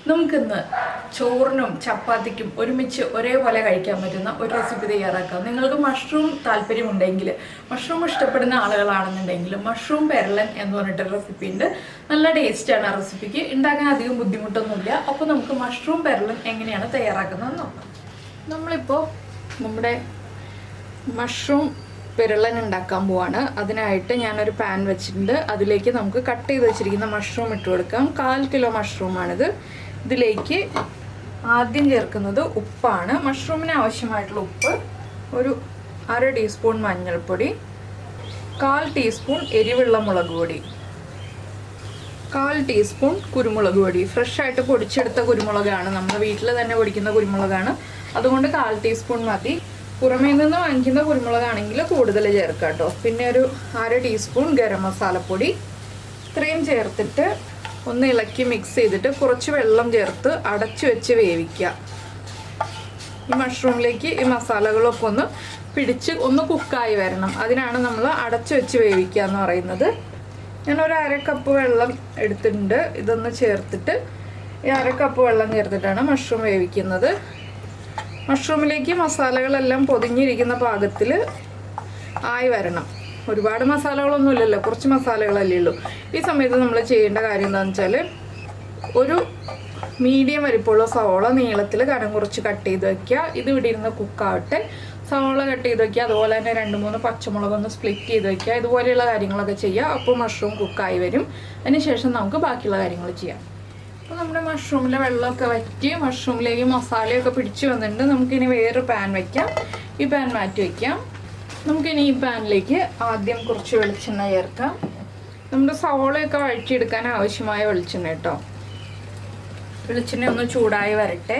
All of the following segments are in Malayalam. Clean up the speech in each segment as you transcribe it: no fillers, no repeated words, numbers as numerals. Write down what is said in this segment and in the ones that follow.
നമുക്കിന്ന് ചോറിനും ചപ്പാത്തിക്കും ഒരുമിച്ച് ഒരേപോലെ കഴിക്കാൻ പറ്റുന്ന ഒരു റെസിപ്പി തയ്യാറാക്കാം. നിങ്ങൾക്ക് മഷ്റൂം താല്പര്യമുണ്ടെങ്കിൽ, മഷ്റൂം ഇഷ്ടപ്പെടുന്ന ആളുകളാണെന്നുണ്ടെങ്കിൽ മഷ്റൂം പെരളൻ എന്ന് പറഞ്ഞിട്ടൊരു റെസിപ്പി ഉണ്ട്. നല്ല ടേസ്റ്റാണ് ആ റെസിപ്പിക്ക്. ഉണ്ടാക്കാൻ അധികം ബുദ്ധിമുട്ടൊന്നുമില്ല. അപ്പോൾ നമുക്ക് മഷ്റൂം പെരളൻ എങ്ങനെയാണ് തയ്യാറാക്കുന്നത് നോക്കാം. നമ്മളിപ്പോൾ നമ്മുടെ മഷ്റൂം പെരളൻ ഉണ്ടാക്കാൻ പോവാണ്. അതിനായിട്ട് ഞാനൊരു പാൻ വെച്ചിട്ടുണ്ട്. അതിലേക്ക് നമുക്ക് കട്ട് ചെയ്ത് വെച്ചിരിക്കുന്ന മഷ്റൂം ഇട്ട് കൊടുക്കാം. 1/4 കിലോ മഷ്റൂമാണിത്. ഇതിലേക്ക് ആദ്യം ചേർക്കുന്നത് ഉപ്പാണ്. മഷ്റൂമിന് ആവശ്യമായിട്ടുള്ള ഉപ്പ്, ഒരു 1/2 ടീസ്പൂൺ മഞ്ഞൾപ്പൊടി, 1/4 ടീസ്പൂൺ എരിവുള്ള മുളക് പൊടി, 1/4 ടീസ്പൂൺ കുരുമുളക് പൊടി. ഫ്രഷ് ആയിട്ട് പൊടിച്ചെടുത്ത കുരുമുളകാണ്, നമ്മൾ വീട്ടിൽ തന്നെ പൊടിക്കുന്ന കുരുമുളകാണ്. അതുകൊണ്ട് 1/4 ടീസ്പൂൺ മതി. പുറമേ നിന്ന് വാങ്ങിക്കുന്ന കുരുമുളകാണെങ്കിൽ കൂടുതൽ ചേർക്കാം കേട്ടോ. പിന്നെ ഒരു 1/2 ടീസ്പൂൺ ഗരം മസാലപ്പൊടി. ഇത്രയും ചേർത്തിട്ട് ഒന്ന് ഇളക്കി മിക്സ് ചെയ്തിട്ട് കുറച്ച് വെള്ളം ചേർത്ത് അടച്ചു വെച്ച് വേവിക്കുക. ഈ മഷ്റൂമിലേക്ക് ഈ മസാലകളൊക്കെ ഒന്ന് പിടിച്ച് ഒന്ന് കുക്കായി വരണം. അതിനാണ് നമ്മൾ അടച്ചു വെച്ച് വേവിക്കുക എന്ന് പറയുന്നത്. ഞാനൊരു 1/2 കപ്പ് വെള്ളം എടുത്തിട്ടുണ്ട്. ഇതൊന്ന് ചേർത്തിട്ട് ഈ 1/2 കപ്പ് വെള്ളം ചേർത്തിട്ടാണ് മഷ്റൂം വേവിക്കുന്നത്. മഷ്റൂമിലേക്ക് മസാലകളെല്ലാം പൊതിഞ്ഞിരിക്കുന്ന പാകത്തിൽ ആയി വരണം. ഒരുപാട് മസാലകളൊന്നും ഇല്ലല്ലോ, കുറച്ച് മസാലകളല്ലേ ഉള്ളൂ. ഈ സമയത്ത് നമ്മൾ ചെയ്യേണ്ട കാര്യം എന്താണെന്ന് വെച്ചാൽ, ഒരു മീഡിയം വലിപ്പമുള്ള സവോള നീളത്തിൽ കനം കുറച്ച് കട്ട് ചെയ്ത് വയ്ക്കുക. ഇത് ഇവിടെ ഇരുന്ന് കുക്കാവട്ടെ. സവോള കട്ട് ചെയ്ത് വയ്ക്കുക. അതുപോലെ തന്നെ 2-3 പച്ചമുളകൊന്ന് സ്പ്ലിറ്റ് ചെയ്ത് വയ്ക്കുക. ഇതുപോലെയുള്ള കാര്യങ്ങളൊക്കെ ചെയ്യുക. അപ്പോൾ മഷ്റൂം കുക്കായി വരും. അതിനുശേഷം നമുക്ക് ബാക്കിയുള്ള കാര്യങ്ങൾ ചെയ്യാം. അപ്പോൾ നമ്മുടെ മഷ്റൂമിലെ വെള്ളമൊക്കെ വറ്റി മഷ്റൂമിലേക്ക് മസാലയൊക്കെ പിടിച്ച് വന്നിട്ടുണ്ട്. നമുക്കിനി വേറൊരു പാൻ വയ്ക്കാം. ഈ പാൻ മാറ്റി വയ്ക്കാം. നമുക്കിനി ഈ പാനിലേക്ക് ആദ്യം കുറച്ച് വെളിച്ചെണ്ണ ചേർക്കാം. നമ്മുടെ സവോളയൊക്കെ വഴറ്റിയെടുക്കാൻ ആവശ്യമായ വെളിച്ചെണ്ണ കേട്ടോ. വെളിച്ചെണ്ണ ഒന്ന് ചൂടായി വരട്ടെ.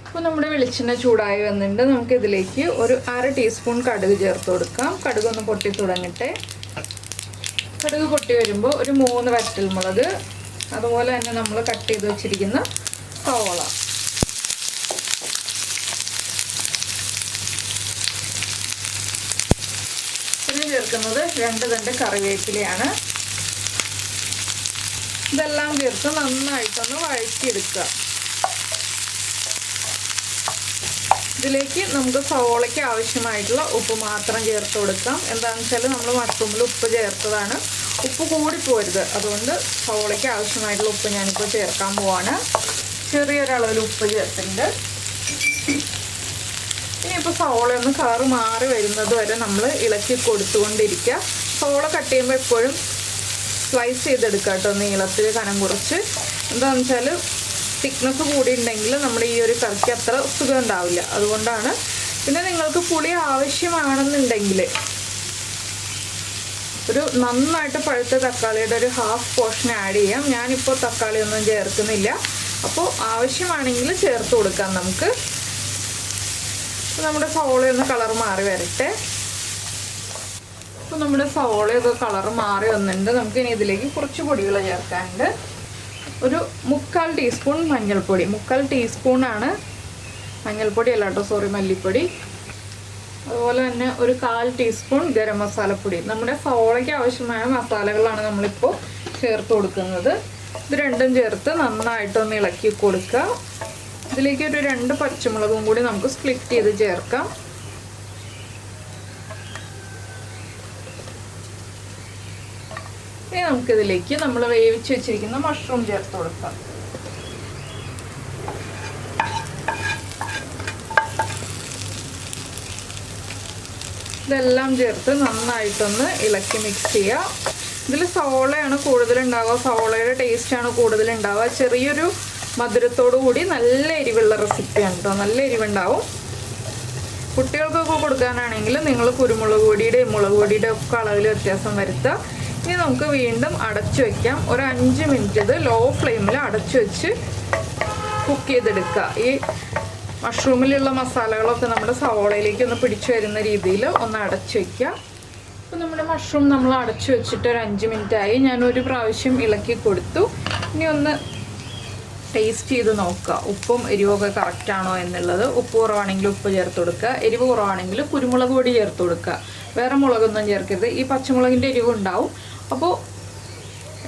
അപ്പോൾ നമ്മുടെ വെളിച്ചെണ്ണ ചൂടായി വന്നിട്ടുണ്ട്. നമുക്കിതിലേക്ക് ഒരു 1/2 ടീസ്പൂൺ കടുക് ചേർത്ത് കൊടുക്കാം. കടുക് ഒന്ന് പൊട്ടി തുടങ്ങട്ടെ. കടുക് പൊട്ടി വരുമ്പോൾ ഒരു 3 വറ്റൽമുളക്, അതുപോലെ തന്നെ നമ്മൾ കട്ട് ചെയ്ത് വെച്ചിരിക്കുന്ന സവോള, പിന്നെ ചേർക്കുന്നത് 2 തണ്ട് കറിവേപ്പിലയാണ്. ഇതെല്ലാം ചേർത്ത് നന്നായിട്ടൊന്ന് വഴറ്റിയെടുക്കുക. ഇതിലേക്ക് നമുക്ക് സവോളയ്ക്ക് ആവശ്യമായിട്ടുള്ള ഉപ്പ് മാത്രം ചേർത്ത് കൊടുക്കാം. എന്താണെന്ന് വെച്ചാൽ നമ്മൾ മഷ്റൂമിൽ ഉപ്പ് ചേർത്തതാണ്. ഉപ്പ് കൂടിപ്പോരുത്. അതുകൊണ്ട് സവോളയ്ക്ക് ആവശ്യമായിട്ടുള്ള ഉപ്പ് ഞാനിപ്പോൾ ചേർക്കാൻ പോവാണ്. ചെറിയൊരളവിൽ ഉപ്പ് ചേർത്തിട്ടുണ്ട്. ഇനിയിപ്പോൾ സവോള ഒന്ന് കളറ് മാറി വരുന്നത് വരെ നമ്മൾ ഇളക്കി കൊടുത്തുകൊണ്ടിരിക്കുക. സവോള കട്ട് ചെയ്യുമ്പോൾ എപ്പോഴും സ്ലൈസ് ചെയ്തെടുക്കുക കേട്ടോ, നീളത്തിൽ കനം കുറച്ച്. എന്താണെന്ന് വെച്ചാൽ തിക്നെസ് കൂടിയിട്ടുണ്ടെങ്കിൽ നമ്മുടെ ഈ ഒരു കറിക്ക് അത്ര സുഖം ഉണ്ടാവില്ല. അതുകൊണ്ടാണ്. പിന്നെ നിങ്ങൾക്ക് പുളി ആവശ്യമാണെന്നുണ്ടെങ്കിൽ ഒരു നന്നായിട്ട് പഴുത്ത തക്കാളിയുടെ ഒരു 1/2 പോർഷൻ ആഡ് ചെയ്യാം. ഞാനിപ്പോൾ തക്കാളി ഒന്നും ചേർക്കുന്നില്ല. അപ്പോൾ ആവശ്യമാണെങ്കിൽ ചേർത്ത് കൊടുക്കാം നമുക്ക്. നമ്മുടെ സവോളയൊന്ന് കളർ മാറി വരട്ടെ. അപ്പോൾ നമ്മുടെ സവോളയൊക്കെ കളർ മാറി വന്നിട്ടുണ്ട്. നമുക്കിനി ഇതിലേക്ക് കുറച്ച് പൊടികൾ ചേർക്കാനുണ്ട്. ഒരു 3/4 ടീസ്പൂൺ മഞ്ഞൾപ്പൊടി. 3/4 ടീസ്പൂണാണ് മഞ്ഞൾപ്പൊടി അല്ല കേട്ടോ, സോറി, മല്ലിപ്പൊടി. അതുപോലെ തന്നെ ഒരു 1/4 ടീസ്പൂൺ ഗരം മസാലപ്പൊടി. നമ്മുടെ സവോളയ്ക്ക് ആവശ്യമായ മസാലകളാണ് നമ്മളിപ്പോൾ ചേർത്ത് കൊടുക്കുന്നത്. ഇത് രണ്ടും ചേർത്ത് നന്നായിട്ടൊന്ന് ഇളക്കി കൊടുക്കുക. ഇതിലേക്ക് ഒരു 2 പച്ചമുളകും കൂടി നമുക്ക് സ്പ്ലിറ്റ് ചെയ്ത് ചേർക്കാം. ഇനി നമുക്കിതിലേക്ക് നമ്മൾ വേവിച്ച് വെച്ചിരിക്കുന്ന മഷ്റൂം ചേർത്ത് കൊടുക്കാം. ഇതെല്ലാം ചേർത്ത് നന്നായിട്ടൊന്ന് ഇളക്കി മിക്സ് ചെയ്യുക. ഇതിൽ സവോളയാണ് കൂടുതലുണ്ടാവുക, സവോളയുടെ ടേസ്റ്റാണ് കൂടുതലുണ്ടാവുക. ചെറിയൊരു മധുരത്തോടു കൂടി നല്ല എരിവുള്ള റെസിപ്പിയാണ് കേട്ടോ. നല്ല എരിവുണ്ടാവും. കുട്ടികൾക്കൊക്കെ കൊടുക്കാനാണെങ്കിൽ നിങ്ങൾ കുരുമുളക് പൊടിയുടെയും മുളക് പൊടിയുടെ ഒക്കെ അളവിൽ വ്യത്യാസം വരുത്തുക. ഇനി നമുക്ക് വീണ്ടും അടച്ചു വയ്ക്കാം. ഒരു 5 മിനിറ്റ് ഇത് ലോ ഫ്ലെയിമിൽ അടച്ചു വെച്ച് കുക്ക് ചെയ്തെടുക്കുക. ഈ മഷ്റൂമിലുള്ള മസാലകളൊക്കെ നമ്മുടെ സവോളയിലേക്ക് ഒന്ന് പിടിച്ചു വരുന്ന രീതിയിൽ ഒന്ന് അടച്ചു വയ്ക്കുക. അപ്പോൾ നമ്മുടെ മഷ്റൂം നമ്മൾ അടച്ചു വെച്ചിട്ട് ഒരു 5 മിനിറ്റായി. ഞാനൊരു പ്രാവശ്യം ഇളക്കി കൊടുത്തു. ഇനി ഒന്ന് ടേസ്റ്റ് ചെയ്ത് നോക്കുക, ഉപ്പും എരിവൊക്കെ കറക്റ്റാണോ എന്നുള്ളത്. ഉപ്പ് കുറവാണെങ്കിൽ ഉപ്പ് ചേർത്ത് കൊടുക്കുക. എരിവ് കുറവാണെങ്കിൽ കുരുമുളക് പൊടി ചേർത്ത് കൊടുക്കുക. വേറെ മുളകൊന്നും ചേർക്കരുത്. ഈ പച്ചമുളകിൻ്റെ എരിവ് ഉണ്ടാവും. അപ്പോൾ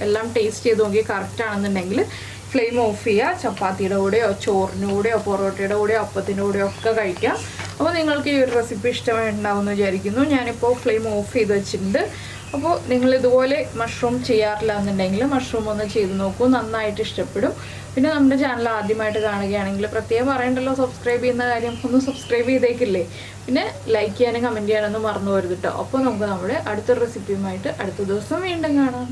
എല്ലാം ടേസ്റ്റ് ചെയ്ത് നോക്കി കറക്റ്റ് ആണെന്നുണ്ടെങ്കിൽ ഫ്ലെയിം ഓഫ് ചെയ്യുക. ചപ്പാത്തിയുടെ കൂടെയോ ചോറിൻ്റെ കൂടെയോ പൊറോട്ടയുടെ കൂടെയോ അപ്പത്തിൻ്റെ കൂടെയോ ഒക്കെ കഴിക്കാം. അപ്പോൾ നിങ്ങൾക്ക് ഈ ഒരു റെസിപ്പി ഇഷ്ടമായിട്ടുണ്ടാവുമെന്ന് വിചാരിക്കുന്നു. ഞാനിപ്പോൾ ഫ്ലെയിം ഓഫ് ചെയ്ത് വെച്ചിട്ടുണ്ട്. അപ്പോൾ നിങ്ങളിതുപോലെ മഷ്റൂം ചെയ്യാറില്ല എന്നുണ്ടെങ്കിൽ മഷ്റൂം ഒന്ന് ചെയ്ത് നോക്കൂ, നന്നായിട്ട് ഇഷ്ടപ്പെടും. പിന്നെ നമ്മുടെ ചാനൽ ആദ്യമായിട്ട് കാണുകയാണെങ്കിൽ പ്രത്യേകം പറയണ്ടല്ലോ സബ്സ്ക്രൈബ് ചെയ്യുന്ന കാര്യം, ഒന്ന് സബ്സ്ക്രൈബ് ചെയ്തേക്കില്ലേ. പിന്നെ ലൈക്ക് ചെയ്യാനും കമൻറ്റ് ചെയ്യാനൊന്നും മറന്നു പോരുത് കേട്ടോ. അപ്പോൾ നമുക്ക് നമ്മുടെ അടുത്തൊരു റെസിപ്പിയുമായിട്ട് അടുത്ത ദിവസം വീണ്ടും കാണാം.